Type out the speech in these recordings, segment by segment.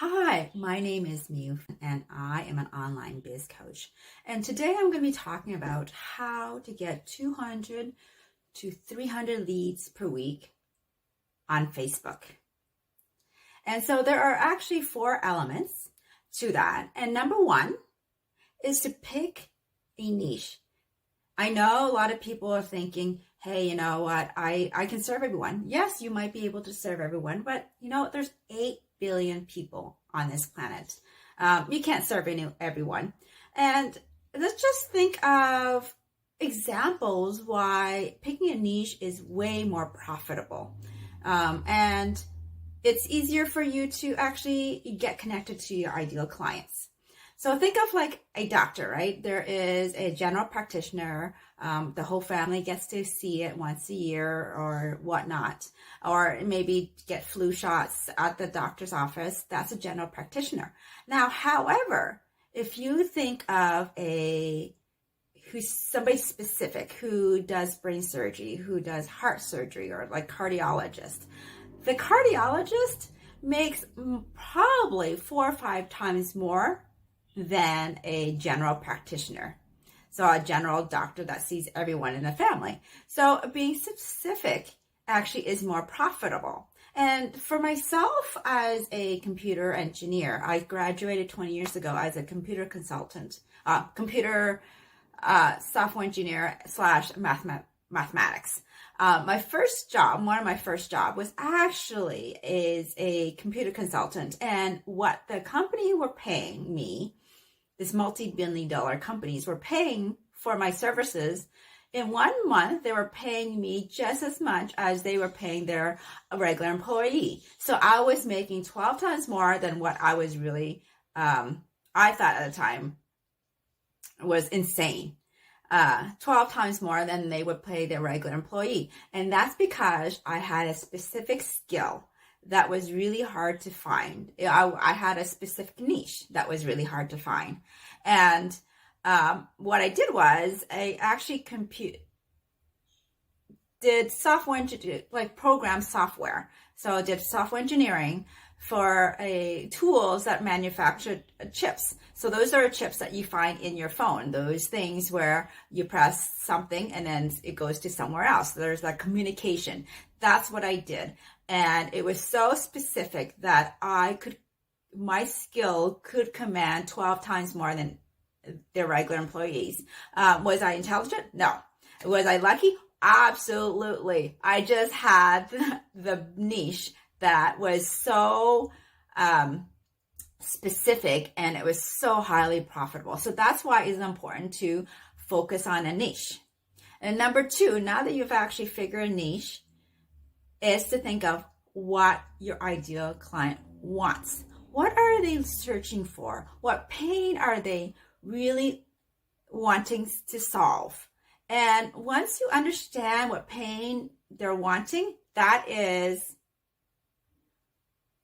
Hi, my name is Miu and I am an online biz coach. And today I'm going to be talking about how to get 200 to 300 leads per week on Facebook. And so there are actually 4 elements to that. And number 1 is to pick a niche. I know a lot of people are thinking, hey, you know what, I can serve everyone. Yes, you might be able to serve everyone, but there's 8 billion people on this planet. You can't serve everyone. And let's just think of examples why picking a niche is way more profitable. And it's easier for you to actually get connected to your ideal clients. So think of like a doctor, right? There is a general practitioner. The whole family gets to see it once a year or whatnot, or maybe get flu shots at the doctor's office. That's a general practitioner. Now, however, if you think of who's somebody specific who does brain surgery, who does heart surgery, or like cardiologist, the cardiologist makes probably 4 or 5 times more than a general practitioner. So a general doctor that sees everyone in the family. So being specific actually is more profitable. And for myself as a computer engineer, I graduated 20 years ago as a computer consultant, computer software engineer / mathematics. My first job, one of my first job was actually is a computer consultant. And what the company were paying me, this multi-billion dollar companies were paying for my services. In 1 month, they were paying me just as much as they were paying their regular employee. So I was making 12 times more than what I was really, I thought at the time was insane. 12 times more than they would pay their regular employee. And that's because I had a specific skill that was really hard to find. I had a specific niche that was really hard to find. And what I did was I actually did software engineering, like program software. So I did software engineering for tools that manufactured chips. So those are chips that you find in your phone, those things where you press something and then it goes to somewhere else. So there's that communication. That's what I did. And it was so specific that my skill could command 12 times more than their regular employees. Was I intelligent? No. Was I lucky? Absolutely. I just had the niche that was so specific and it was so highly profitable. So that's why it's important to focus on a niche. And number 2, now that you've actually figured a niche, is to think of what your ideal client wants. What are they searching for? What pain are they really wanting to solve? And once you understand what pain they're wanting, that is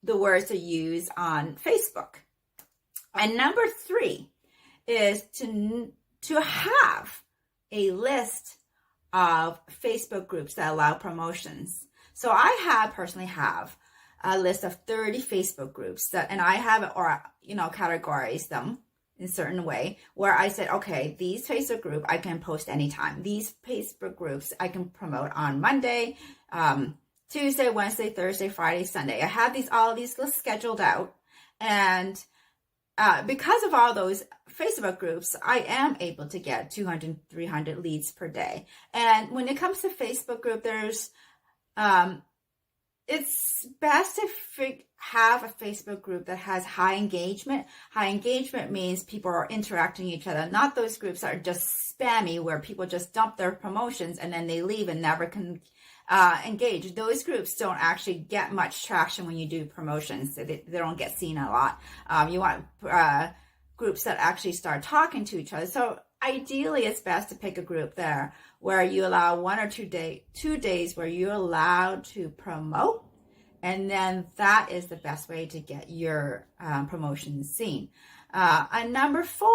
the words to use on Facebook. And number 3 is to have a list of Facebook groups that allow promotions. So I personally have a list of 30 Facebook groups and I have categorize them in a certain way where I said, okay, these Facebook group I can post anytime. These Facebook groups I can promote on Monday, Tuesday, Wednesday, Thursday, Friday, Sunday. I have all these lists scheduled out. And because of all those Facebook groups, I am able to get 200, 300 leads per day. And when it comes to Facebook group, there's it's best to have a Facebook group that has high engagement. High engagement means people are interacting with each other, not those groups that are just spammy where people just dump their promotions and then they leave and never can engage. Those groups don't actually get much traction when you do promotions. So they don't get seen a lot. You want groups that actually start talking to each other. So ideally, it's best to pick a group there where you allow 1 or 2 days where you're allowed to promote. And then that is the best way to get your promotions seen. And number 4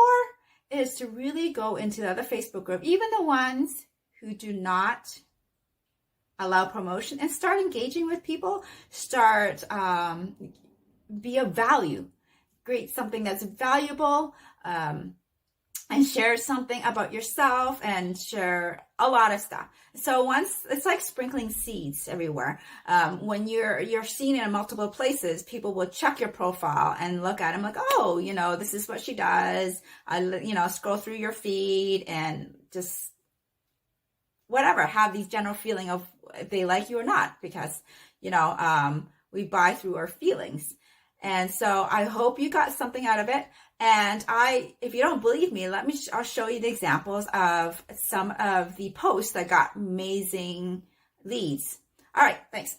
is to really go into the other Facebook group, even the ones who do not allow promotion, and start engaging with people, start be of value. Create something that's valuable, and share something about yourself and share a lot of stuff. So once it's like sprinkling seeds everywhere. When you're seen in multiple places, people will check your profile and look at them like, oh, this is what she does. Scroll through your feed and just whatever, have these general feeling of if they like you or not, because we buy through our feelings. And so I hope you got something out of it. And if you don't believe me, I'll show you the examples of some of the posts that got amazing leads. All right, thanks.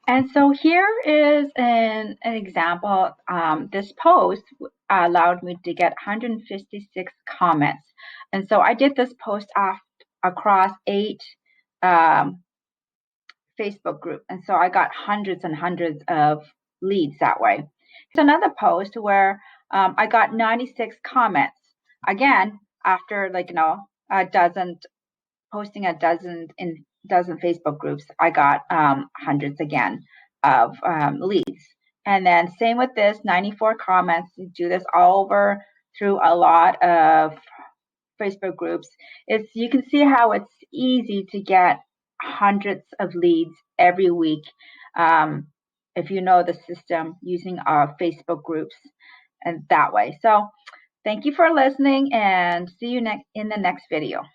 And so here is an example. This post allowed me to get 156 comments. And so I did this post across 8 Facebook group. And so I got hundreds and hundreds of leads that way. Here's another post where I got 96 comments. Again, after posting a dozen in dozen Facebook groups, I got hundreds again of leads. And then same with this, 94 comments. You do this all over through a lot of Facebook groups. You can see how it's easy to get hundreds of leads every week if you know the system using our Facebook groups and that way. So thank you for listening, and see you in the next video.